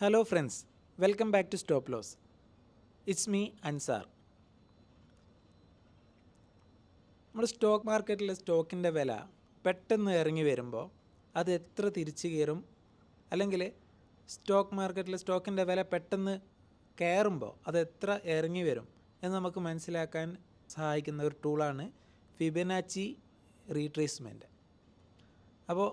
Hello friends, welcome back to Stop Loss. It's me Ansar. നമ്മുടെ stock മാർക്കറ്റിലെ സ്റ്റോക്കിൻ്റെ വില പെട്ടെന്ന് ഇറങ്ങി വരുമ്പോൾ അത് എത്ര തിരിച്ചു കയറും, അല്ലെങ്കിൽ സ്റ്റോക്ക് മാർക്കറ്റിലെ സ്റ്റോക്കിൻ്റെ വില പെട്ടെന്ന് കയറുമ്പോൾ അത് എത്ര ഇറങ്ങി വരും എന്ന് നമുക്ക് മനസ്സിലാക്കാൻ സഹായിക്കുന്ന ഒരു ടൂളാണ് ഫിബനാച്ചി റീട്രേസ്മെൻറ്റ്. അപ്പോൾ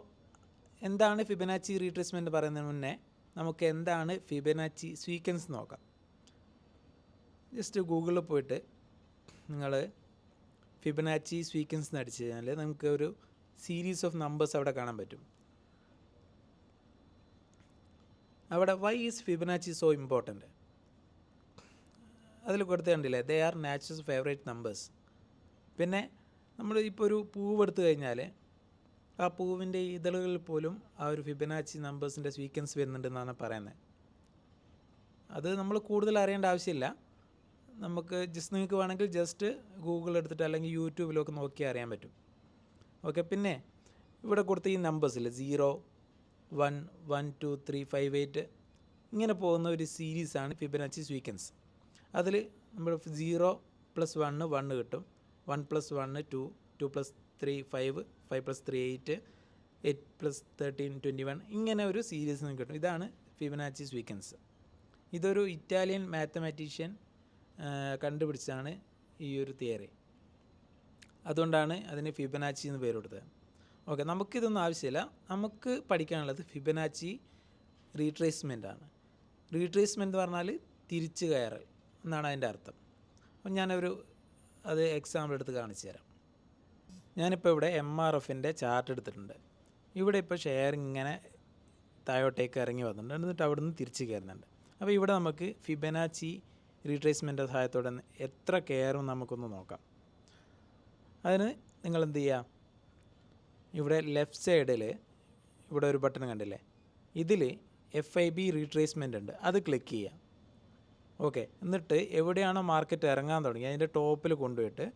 എന്താണ് ഫിബനാച്ചി റീട്രേസ്മെൻറ്റ് പറയുന്നതിന് മുന്നേ നമുക്ക് എന്താണ് ഫിബനാച്ചി സീക്വൻസ് നോക്കാം. ജസ്റ്റ് ഗൂഗിളിൽ പോയിട്ട് നിങ്ങൾ ഫിബനാച്ചി സീക്വൻസ് എന്ന് അടിച്ചു കഴിഞ്ഞാൽ നമുക്ക് ഒരു സീരീസ് ഓഫ് നമ്പേഴ്സ് അവിടെ കാണാൻ പറ്റും. അവിടെ why is Fibonacci so important അതിൽ കൊടുത്ത് കണ്ടില്ലേ, they are natural favourite numbers. പിന്നെ നമ്മൾ ഇപ്പോൾ ഒരു പൂവ് എടുത്തു കഴിഞ്ഞാൽ ആ പൂവിൻ്റെ ഇതളുകളിൽ പോലും ആ ഒരു ഫിബനാച്ചി നമ്പേഴ്സിൻ്റെ സീക്വൻസ് വരുന്നുണ്ടെന്നാണ് പറയുന്നത്. അത് നമ്മൾ കൂടുതൽ അറിയേണ്ട ആവശ്യമില്ല. നമുക്ക് നിങ്ങൾക്ക് വേണമെങ്കിൽ ജസ്റ്റ് ഗൂഗിൾ എടുത്തിട്ട് അല്ലെങ്കിൽ യൂട്യൂബിലൊക്കെ നോക്കി അറിയാൻ പറ്റും. ഓക്കെ, പിന്നെ ഇവിടെ കൊടുത്ത ഈ നമ്പേഴ്സിൽ 0, 1, 1, 2, 3, 5, 8 ഇങ്ങനെ പോകുന്ന ഒരു സീരീസാണ് ഫിബനാച്ചി സീക്വൻസ്. അതിൽ നമ്മൾ 0 + 1 1 കിട്ടും, 1 + 1 2, 2 + 3 5, 5 + 3 8, 8 + 13 21 ഇങ്ങനെ ഒരു സീരീസ് നമുക്ക് കിട്ടും. ഇതാണ് ഫിബനാച്ചി സീക്വൻസ്. ഇതൊരു ഇറ്റാലിയൻ മാത്തമാറ്റീഷ്യൻ കണ്ടുപിടിച്ചാണ് ഈ ഒരു തിയറി. അതുകൊണ്ടാണ് അതിന് ഫിബനാച്ചി എന്ന് പേര് കൊടുത്തത്. ഓക്കെ, നമുക്കിതൊന്നും ആവശ്യമില്ല. നമുക്ക് പഠിക്കാനുള്ളത് ഫിബനാച്ചി റീട്രേസ്മെൻ്റ് ആണ്. റീട്രേസ്മെൻ്റ് എന്ന് പറഞ്ഞാൽ തിരിച്ചു കയറൽ എന്നാണ് അതിൻ്റെ അർത്ഥം. അപ്പം ഞാനൊരു എക്സാമ്പിൾ എടുത്ത് കാണിച്ചു തരാം. ഞാനിപ്പോൾ ഇവിടെ MRFൻ്റെ ചാർട്ട് എടുത്തിട്ടുണ്ട്. ഇവിടെ ഇപ്പോൾ ഷെയർ ഇങ്ങനെ താഴോട്ടേക്ക് ഇറങ്ങി വന്നിട്ടുണ്ട്, എന്നിട്ട് അവിടെ നിന്ന് തിരിച്ച് കയറുന്നുണ്ട്. അപ്പോൾ ഇവിടെ നമുക്ക് ഫിബനാച്ചി റീട്രേസ്മെൻ്റ് സഹായത്തോടെ എത്ര കയറും നമുക്കൊന്ന് നോക്കാം. അതിന് നിങ്ങൾ എന്ത് ചെയ്യുക, ഇവിടെ ലെഫ്റ്റ് സൈഡിൽ ഇവിടെ ഒരു ബട്ടൺ കണ്ടില്ലേ, ഇതിൽ FIB റീട്രേസ്മെൻ്റ് ഉണ്ട്, അത് ക്ലിക്ക് ചെയ്യുക. ഓക്കെ, എന്നിട്ട് എവിടെയാണോ മാർക്കറ്റ് ഇറങ്ങാൻ തുടങ്ങി അതിൻ്റെ ടോപ്പിൽ കൊണ്ടുപോയിട്ട്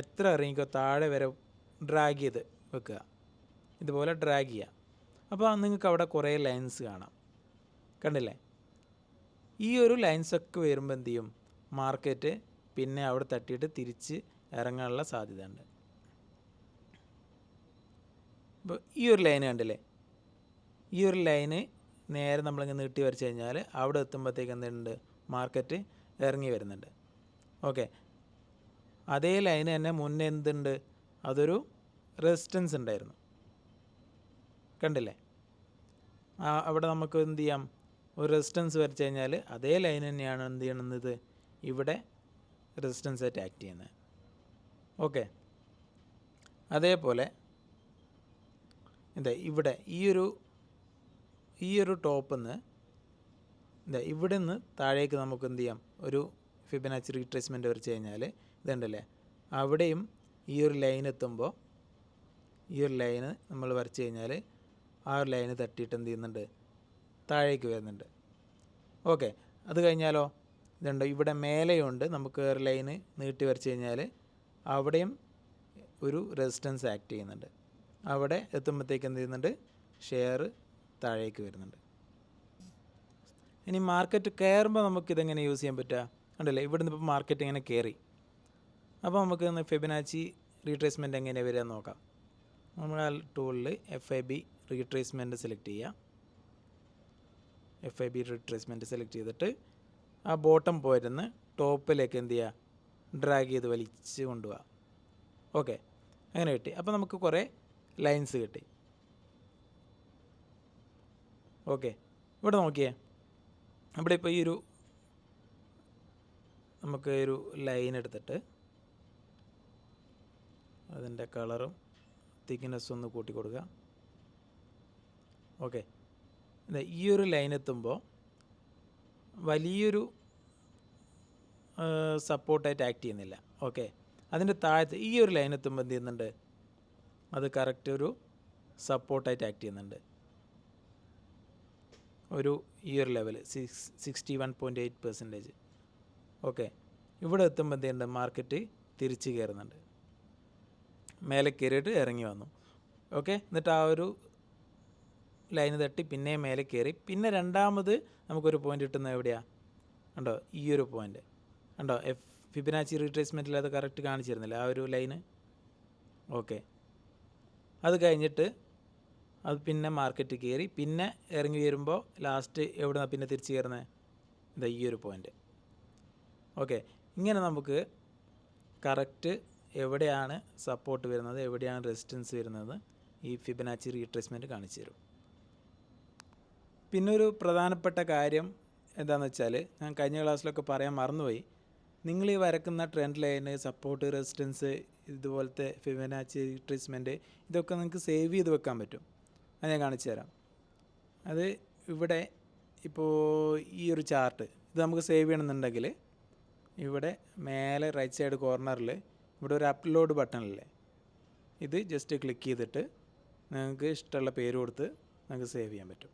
എത്ര ഇറങ്ങിക്കോ താഴെ വരെ ഡ്രാഗ് ചെയ്ത് വെക്കുക. ഇതുപോലെ ഡ്രാഗ് ചെയ്യുക. അപ്പോൾ നിങ്ങൾക്ക് അവിടെ കുറേ ലൈൻസ് കാണാം, കണ്ടില്ലേ? ഈ ഒരു ലൈൻസൊക്കെ വരുമ്പോൾ എന്ത് ചെയ്യും, മാർക്കറ്റ് പിന്നെ അവിടെ തട്ടിയിട്ട് തിരിച്ച് ഇറങ്ങാനുള്ള സാധ്യത ഉണ്ട്. ഇപ്പോൾ ഈ ഒരു ലൈൻ കണ്ടില്ലേ, ഈ ഒരു ലൈന് നേരെ നമ്മളിങ്ങനെ നീട്ടി വരച്ച് കഴിഞ്ഞാൽ അവിടെ എത്തുമ്പോഴത്തേക്ക് എന്തുണ്ട്, മാർക്കറ്റ് ഇറങ്ങി വരുന്നുണ്ട്. ഓക്കെ, അതേ ലൈന് തന്നെ മുന്നേ എന്തുണ്ട്, അതൊരു റെസിസ്റ്റൻസ് ഉണ്ടായിരുന്നു, കണ്ടില്ലേ? അവിടെ നമുക്ക് എന്ത് ചെയ്യാം, ഒരു റെസിസ്റ്റൻസ് വരച്ച് കഴിഞ്ഞാൽ അതേ ലൈൻ തന്നെയാണ് എന്ത് ചെയ്യണമെന്നത് ഇവിടെ റെസിസ്റ്റൻസ് ആയിട്ട് ആക്ട് ചെയ്യുന്നത്. ഓക്കെ, അതേപോലെ എന്താ ഇവിടെ ഈ ഒരു ടോപ്പിൽ നിന്ന് ഇവിടെ നിന്ന് താഴേക്ക് നമുക്ക് എന്ത് ചെയ്യാം, ഒരു ഫിബനാച്ചി റീട്രേസ്മെൻറ്റ് വരച്ച് കഴിഞ്ഞാൽ ഇതുണ്ടല്ലേ, അവിടെയും ഈ ഒരു ലൈൻ എത്തുമ്പോൾ ഈ ഒരു ലൈന് നമ്മൾ വരച്ച് കഴിഞ്ഞാൽ ആ ഒരു ലൈന് തട്ടിയിട്ട് എന്ത് ചെയ്യുന്നുണ്ട്, താഴേക്ക് വരുന്നുണ്ട്. ഓക്കെ, അത് കഴിഞ്ഞാലോ ഇതുണ്ട്, ഇവിടെ മേലെയുണ്ട്, നമുക്ക് ഒരു ലൈന് നീട്ടി വരച്ച് കഴിഞ്ഞാൽ അവിടെയും ഒരു റെസിസ്റ്റൻസ് ആക്ട് ചെയ്യുന്നുണ്ട്. അവിടെ എത്തുമ്പോഴത്തേക്ക് എന്ത് ചെയ്യുന്നുണ്ട്, ഷെയർ താഴേക്ക് വരുന്നുണ്ട്. ഇനി മാർക്കറ്റ് കയറുമ്പോൾ നമുക്കിതെങ്ങനെ യൂസ് ചെയ്യാൻ പറ്റുക, കണ്ടല്ലേ? ഇവിടെ നിന്ന് ഇപ്പോൾ മാർക്കറ്റ് ഇങ്ങനെ കയറി, അപ്പോൾ നമുക്ക് ഫിബനാച്ചി റീട്രേസ്മെൻറ്റ് എങ്ങനെ വരിക നോക്കാം. നമ്മൾ ആ ടൂളിൽ FIB റീട്രേസ്മെൻറ്റ് സെലക്ട് ചെയ്യുക. FIB റീട്രേസ്മെൻറ്റ് സെലക്ട് ചെയ്തിട്ട് ആ ബോട്ടം പോയിരുന്ന് ടോപ്പിലേക്ക് എന്ത് ചെയ്യുക, ഡ്രാഗ് ചെയ്ത് വലിച്ച് കൊണ്ടുപോവുക. ഓക്കെ, അങ്ങനെ കിട്ടി. അപ്പോൾ നമുക്ക് കുറേ ലൈൻസ് കിട്ടി. ഓക്കെ, ഇവിടെ നോക്കിയേ, ഇവിടെ ഇപ്പോൾ നമുക്ക് ഒരു ലൈൻ എടുത്തിട്ട് അതിൻ്റെ കളറും തിക്നെസ്സും ഒന്ന് കൂട്ടി കൊടുക്കുക. ഓക്കെ, ഈ ഒരു ലൈൻ എത്തുമ്പോൾ വലിയൊരു സപ്പോർട്ടായിട്ട് ആക്ട് ചെയ്യുന്നില്ല. ഓക്കെ, അതിൻ്റെ താഴത്ത് ഈ ഒരു ലൈൻ എത്തുമ്പോൾ എന്ത് ചെയ്യുന്നുണ്ട്, അത് കറക്റ്റ് ഒരു സപ്പോർട്ടായിട്ട് ആക്ട് ചെയ്യുന്നുണ്ട്. ഈ ഒരു ലെവൽ 61.8%. ഓക്കെ, ഇവിടെ എത്തുമ്പോൾ എന്ത് ചെയ്യുന്നുണ്ട്, മാർക്കറ്റ് തിരിച്ച് കയറുന്നുണ്ട്, മേലെ കയറിയിട്ട് ഇറങ്ങി വന്നു. ഓക്കെ, എന്നിട്ട് ആ ഒരു ലൈന് തട്ടി പിന്നെയും മേലെ കയറി, പിന്നെ രണ്ടാമത് നമുക്കൊരു പോയിൻ്റ് കിട്ടുന്നത് എവിടെയാണ്? കണ്ടോ, ഈ ഒരു പോയിൻ്റ് കണ്ടോ, ഫിബനാച്ചി റീട്രേസ്മെൻറ്റിൽ അത് കറക്റ്റ് കാണിച്ചിരുന്നില്ല ആ ഒരു ലൈന്. ഓക്കെ, അത് കഴിഞ്ഞിട്ട് അത് പിന്നെ മാർക്കറ്റ് കയറി, പിന്നെ ഇറങ്ങി വരുമ്പോൾ ലാസ്റ്റ് എവിടെയാണ് പിന്നെ തിരിച്ച് കയറുന്നത്? ഇതാ ഈ ഒരു പോയിൻ്റ്. ഓക്കെ, ഇങ്ങനെ നമുക്ക് കറക്റ്റ് എവിടെയാണ് സപ്പോർട്ട് വരുന്നത്, എവിടെയാണ് റെസിസ്റ്റൻസ് വരുന്നത്, ഈ ഫിബനാച്ചി റീട്രേസ്മെൻറ്റ് കാണിച്ചു തരും. പിന്നെ ഒരു പ്രധാനപ്പെട്ട കാര്യം എന്താണെന്ന് വെച്ചാൽ, ഞാൻ കഴിഞ്ഞ ക്ലാസ്സിലൊക്കെ പറയാൻ മറന്നുപോയി. നിങ്ങൾ ഈ വരക്കുന്ന ട്രെൻഡ് ലൈന്, സപ്പോർട്ട്, റെസിസ്റ്റൻസ്, ഇതുപോലത്തെ ഫിബനാച്ചി റീട്രേസ്മെൻറ്റ്, ഇതൊക്കെ നിങ്ങൾക്ക് സേവ് ചെയ്ത് വെക്കാൻ പറ്റും. അത് ഞാൻ കാണിച്ചു തരാം. അത് ഇവിടെ ഇപ്പോൾ ഈ ഒരു ചാർട്ട് ഇത് നമുക്ക് സേവ് ചെയ്യണമെന്നുണ്ടെങ്കിൽ ഇവിടെ മേലെ റൈറ്റ് സൈഡ് കോർണറിൽ ഇവിടെ ഒരു അപ്ലോഡ് ബട്ടണില്ലേ, ഇത് ജസ്റ്റ് ക്ലിക്ക് ചെയ്തിട്ട് നിങ്ങൾക്ക് ഇഷ്ടമുള്ള പേര് കൊടുത്ത് നിങ്ങൾക്ക് സേവ് ചെയ്യാൻ പറ്റും.